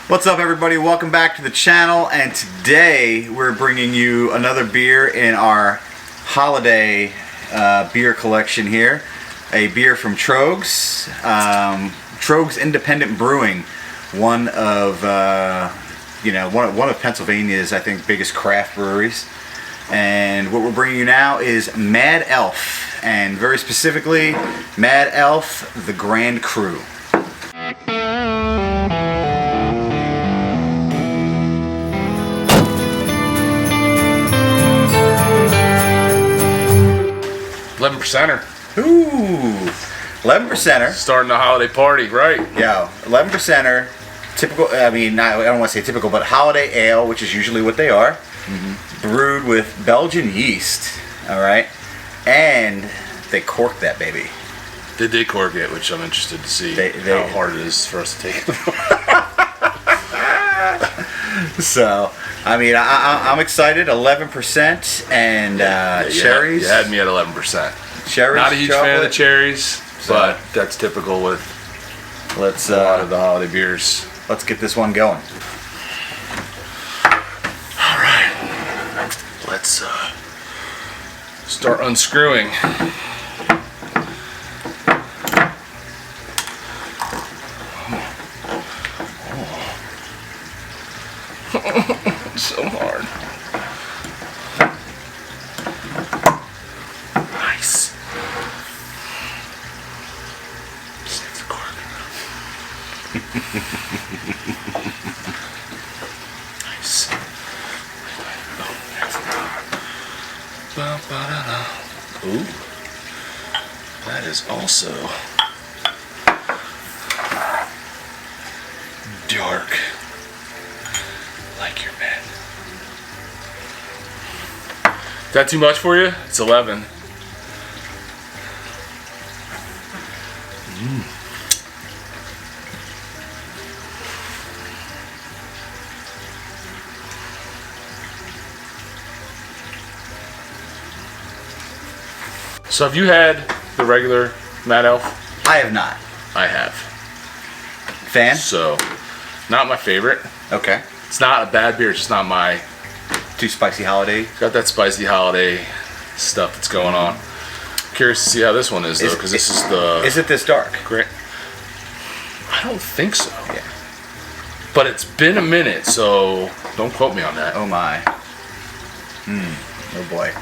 What's up, everybody? Welcome back to the channel, and today we're bringing you another beer in our holiday beer collection here. A beer from Troeg's, Troeg's Independent Brewing, one of one of Pennsylvania's, I think, biggest craft breweries. And what we're bringing you now is Mad Elf, and very specifically, Mad Elf, the Grand Cru. %. Ooh, 11%. Starting the holiday party, right? Yeah, 11%. Typical. I mean, I don't want to say typical, but holiday ale, which is usually what they are. Brewed with Belgian yeast. All right, and they corked that baby. Did they cork it? Which I'm interested to see how hard it is for us to take. So, I mean, I'm excited. 11% and cherries. You had me at 11%. Cherries. Not a huge fan of the cherries, but that's typical with a lot of the holiday beers. Let's get this one going. All right, let's start unscrewing. So hard. Nice. Save the cork. Nice. Ooh. That is also dark. Like your man. Is that too much for you? It's 11. So have you had the regular Mad Elf? I have not. I have. Fan? So, not my favorite. Okay. It's not a bad beer, it's just not my... Too spicy holiday? Got that spicy holiday stuff that's going on. Curious to see how this one is, though, because this is the... Is it this dark? Great. I don't think so. Yeah. But it's been a minute, so don't quote me on that. Oh my. Oh boy.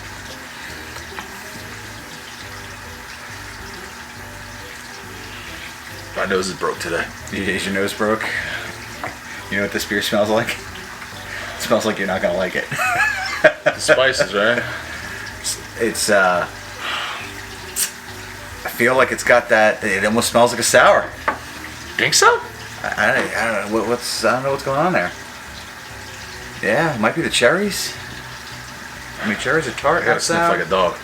My nose is broke today. Is your nose broke? You know what this beer smells like? It smells like you're not gonna like it. The spices, right? It's I feel like it's got that. It almost smells like a sour. Think so? I don't know I don't know what's going on there. Yeah, it might be the cherries. I mean, cherries are tart. I gotta sniff like a dog.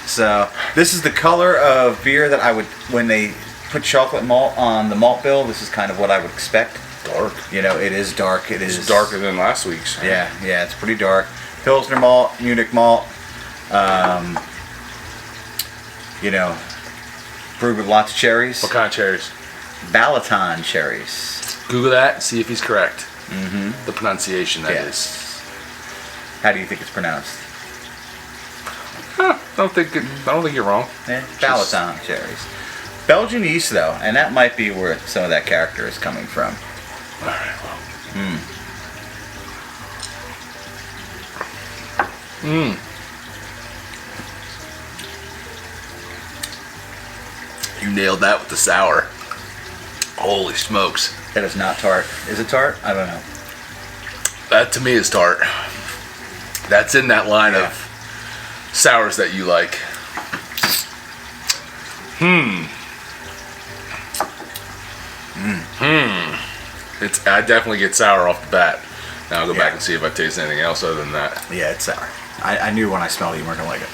So this is the color of beer that I would, when they put chocolate malt on the malt bill, this is kind of what I would expect. Dark. You know, it is dark. It's darker than last week's. Yeah, it's pretty dark. Pilsner malt, Munich malt. Brewed with lots of cherries. What kind of cherries? Balaton cherries. Google that. See if he's correct. Mm-hmm. The pronunciation, that is. How do you think it's pronounced? I don't think you're wrong. Yeah, Balaton cherries. Belgian yeast, though, and that might be where some of that character is coming from. All right. Well. You nailed that with the sour. Holy smokes. That is not tart. Is it tart? I don't know. That to me is tart. That's in that line of sours that you like. I definitely get sour off the bat. Now I'll go back and see if I taste anything else other than that. Yeah, it's sour. I knew when I smelled it you weren't gonna like it.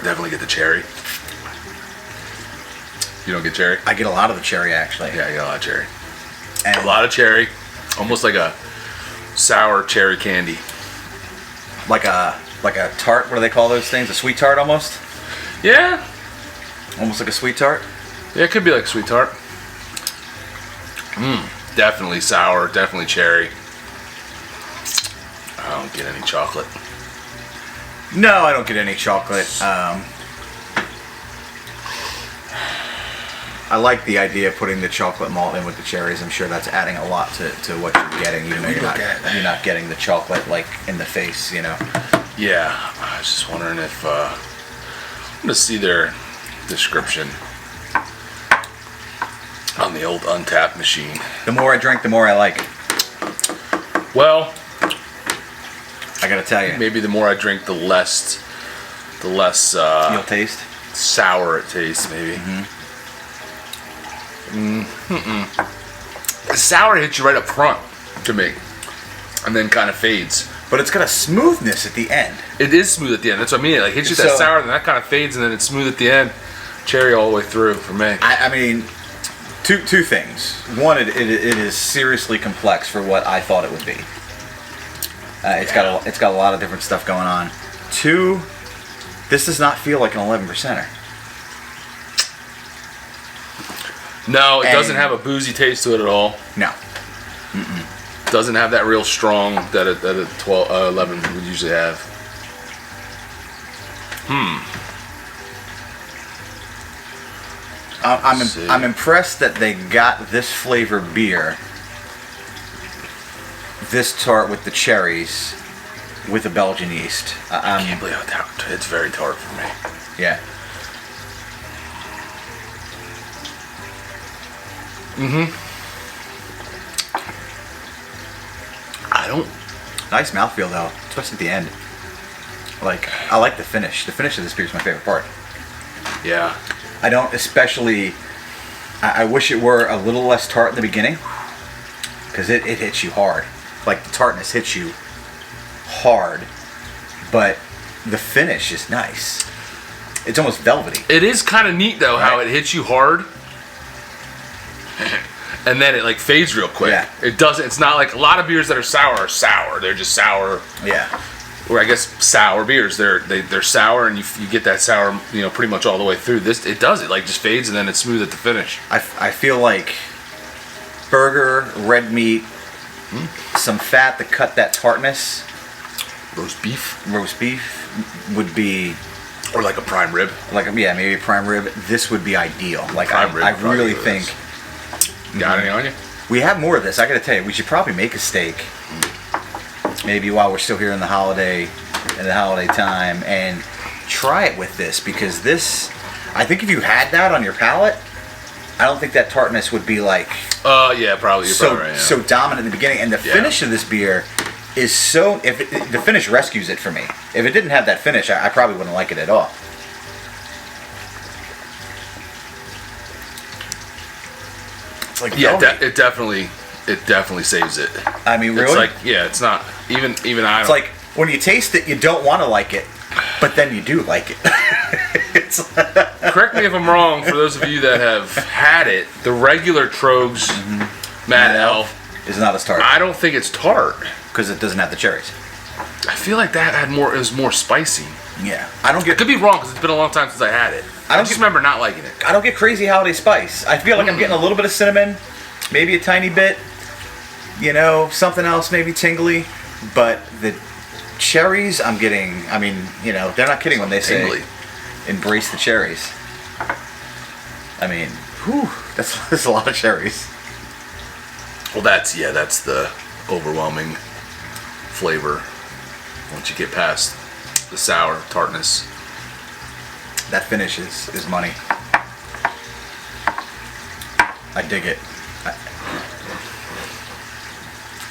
Definitely get the cherry. You don't get cherry? I get a lot of the cherry, actually. Yeah, I get a lot of cherry. And a lot of cherry. Almost like a sour cherry candy. Like a tart. What do they call those things? A sweet tart, almost. Yeah. Almost like a sweet tart. Yeah, it could be like sweet tart. Definitely sour, definitely cherry. I don't get any chocolate. No, I don't get any chocolate. I like the idea of putting the chocolate malt in with the cherries. I'm sure that's adding a lot to what you're getting. Even though you're not getting the chocolate like in the face, you know. Yeah, I was just wondering if I'm gonna see their description on the old Untapped machine. The more I drink, the more I like it. Well, I gotta tell you, maybe the more I drink, the less you'll taste. sour it tastes. Maybe. The sour hits you right up front to me, and then kind of fades. But it's got a smoothness at the end. It is smooth at the end. That's what I mean. It like hits you that sour, and then that kind of fades, and then it's smooth at the end. Cherry all the way through for me. I mean, two things. One, it is seriously complex for what I thought it would be. It's got a lot of different stuff going on. Two, this does not feel like an 11%er. No, it doesn't have a boozy taste to it at all. No. Doesn't have that real strong that a 11 would usually have. I'm impressed that they got this flavor beer, this tart with the cherries, with the Belgian yeast. I can't believe how it's very tart for me. Yeah. I don't. Nice mouthfeel though, especially at the end. Like, I like the finish. The finish of this beer is my favorite part. Yeah. I don't especially. I wish it were a little less tart in the beginning, because it hits you hard. Like the tartness hits you hard, but the finish is nice. It's almost velvety. It is kind of neat though how it hits you hard, and then it like fades real quick. Yeah. It doesn't. It's not like a lot of beers that are sour. They're just sour. Yeah. Or I guess sour beers. They're sour, and you get that sour, pretty much all the way through. This it does. It like just fades, and then it's smooth at the finish. I feel like burger, red meat, some fat to cut that tartness. Roast beef would be, or like a prime rib. Like maybe a prime rib. This would be ideal. Like prime rib I really think. Got any on you? We have more of this. I gotta tell you, we should probably make a steak. Maybe while we're still here in the holiday time, and try it with this, because this, I think if you had that on your palate, I don't think that tartness would be like. Yeah, probably. You're probably right, yeah. So dominant in the beginning, and the finish of this beer is so. The finish rescues it for me. If it didn't have that finish, I probably wouldn't like it at all. It's like it definitely saves it. I mean, really? It's like it's not even I. It's like when you taste it, you don't want to like it, but then you do like it. Correct me if I'm wrong. For those of you that have had it, the regular Troeg's Mad Elf is not as tart. I don't think it's tart because it doesn't have the cherries. I feel like that had more. It was more spicy. Yeah, I could be wrong because it's been a long time since I had it. I just remember not liking it. I don't get crazy holiday spice. I feel like I'm getting a little bit of cinnamon, maybe a tiny bit. Something else maybe tingly, but the cherries I'm getting. I mean, they're not kidding when they say embrace the cherries. I mean, that's a lot of cherries. Well, that's the overwhelming flavor once you get past the sour tartness. That finish is money. I dig it.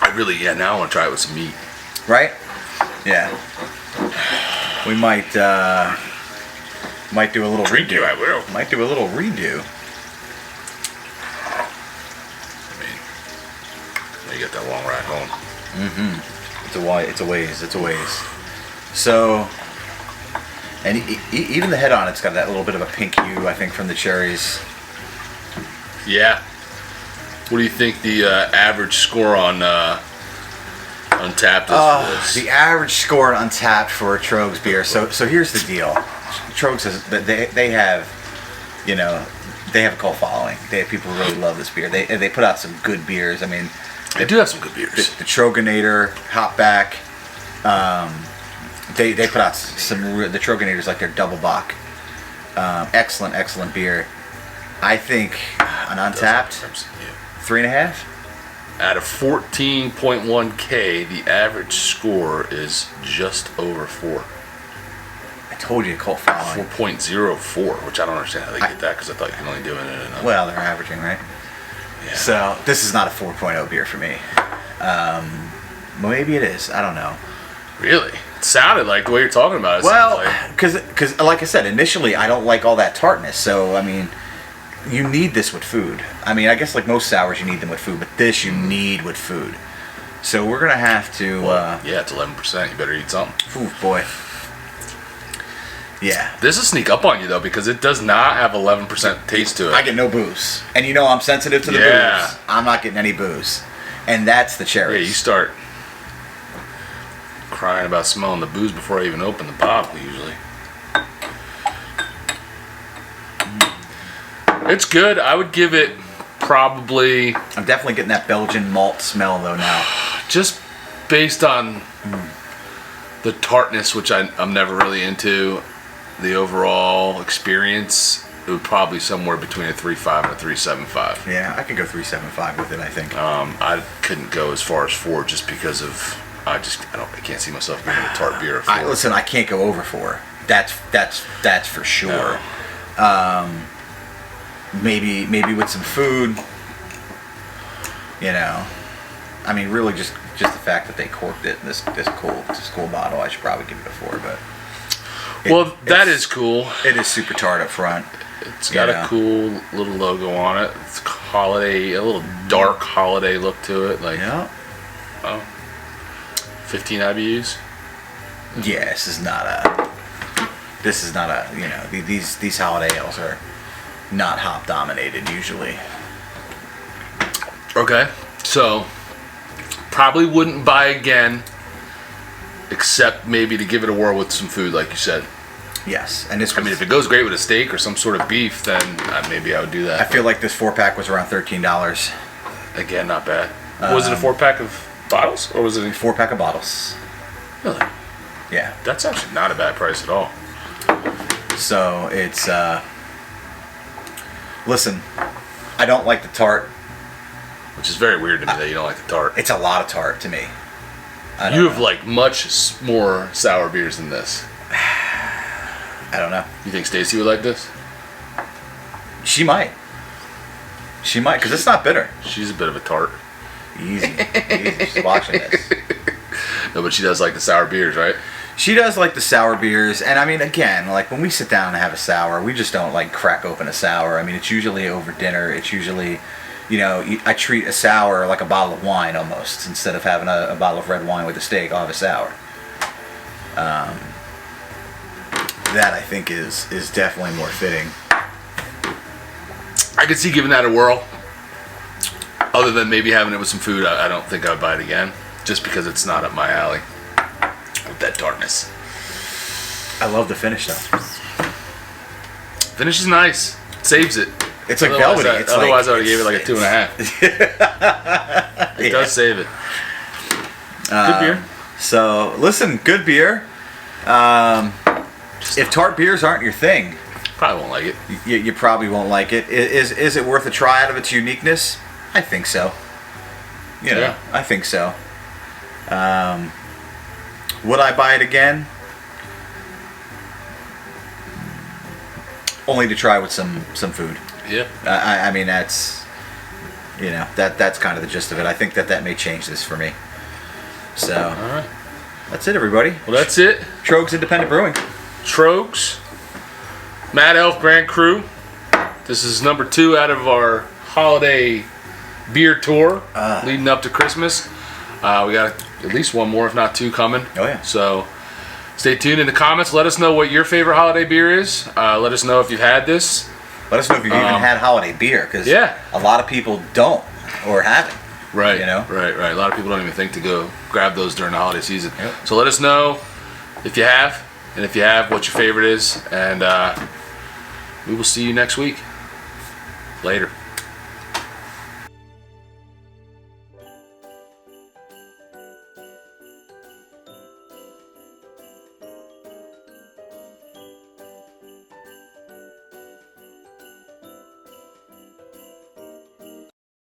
I really, now I want to try it with some meat. Right? Yeah. We might do a little redo. I will. Might do a little redo. I mean, you get that long ride home. It's a ways. So, and even the head on it's got that little bit of a pink hue, I think, from the cherries. Yeah. What do you think the average score on Untapped is for this? The average score on Untapped for a Troeg's beer. So here's the deal. Troeg says that they have, you know, they have a cult following. They have people who really love this beer. They put out some good beers. I mean, They do have some good beers. the Troeganator, Hopback. They put out the Troeganators like their double bock. Excellent beer. I think an Untapped 3.5. Out of 14.1K, the average score is just over 4. I told you, cult following. 4.04, which I don't understand how they get that because I thought you can only do it in another. Well, they're averaging, right? Yeah. So this is not a 4.0 beer for me. Maybe it is. I don't know. Really? It sounded like the way you're talking about it. Well, Like, because like I said, initially I don't like all that tartness. So I mean, you need this with food. I mean, I guess like most sours you need them with food, but this you need with food. So we're gonna have to. yeah, it's 11%. You better eat something. Ooh, boy. Yeah. This will sneak up on you though because it does not have 11% taste to it. I get no booze, and you know I'm sensitive to the booze. I'm not getting any booze, and that's the cherries. Yeah, you start crying about smelling the booze before I even open the bottle usually. It's good. I would give it probably... I'm definitely getting that Belgian malt smell though now. Just based on the tartness, which I'm never really into, the overall experience, it would probably somewhere between a 3.5 and a 3.75. Yeah, I could go 3.75 with it, I think. I couldn't go as far as 4 just because of I can't see myself getting a tart beer at 4. Listen, I can't go over 4. That's for sure. No. Maybe with some food. You know, I mean, really just the fact that they corked it in this cool bottle, I should probably give it a 4. But that is cool. It is super tart up front. It's got a cool little logo on it. It's holiday, a little dark holiday look to it. Like, yeah. Oh, 15 IBUs. Yeah, this is not a. You know, these holiday ales are not hop dominated usually. Okay, so probably wouldn't buy again, except maybe to give it a whirl with some food, like you said. Yes, and this. I mean, if it goes great with a steak or some sort of beef, then maybe I would do that. I feel like this 4-pack was around $13. Again, not bad. Was it a 4-pack of bottles, or was it a 4-pack of bottles? Really? Yeah. That's actually not a bad price at all. So it's. Listen, I don't like the tart. Which is very weird to me that you don't like the tart. It's a lot of tart to me. You have like much more sour beers than this. I don't know. You think Stacy would like this? She might, because it's not bitter. She's a bit of a tart. Easy. She's watching this. No, but she does like the sour beers, right? She does like the sour beers, and I mean, again, like when we sit down and have a sour, we just don't like crack open a sour. I mean, it's usually over dinner. It's usually, you know, I treat a sour like a bottle of wine almost. Instead of having a bottle of red wine with a steak, I'll have a sour. That I think is definitely more fitting. I could see giving that a whirl. Other than maybe having it with some food, I don't think I would buy it again. Just because it's not up my alley. With that tartness. I love the finish though. Finish is nice. It saves it. It's like velvety. Otherwise, I would have gave it like a 2.5. It does save it. Good beer. So, listen, good beer. If tart beers aren't your thing, probably won't like it. You probably won't like it. Is it worth a try out of its uniqueness? I think so. You know, yeah. I think so. Would I buy it again? Only to try with some food. Yeah. I mean, that's, you know, that's kind of the gist of it. I think that may change this for me. So, all right. That's it, everybody. Well, that's it. Troeg's Independent Brewing. Troeg's, Mad Elf Grand Cru. This is number 2 out of our holiday beer tour leading up to Christmas. We got at least one more, if not 2, coming. Oh, yeah. So stay tuned in the comments. Let us know what your favorite holiday beer is. Let us know if you've had this. Let us know if you've even had holiday beer, because a lot of people don't or haven't. Right. You know? Right. A lot of people don't even think to go grab those during the holiday season. Yep. So let us know if you have. and if you have, what your favorite is. And we will see you next week. Later.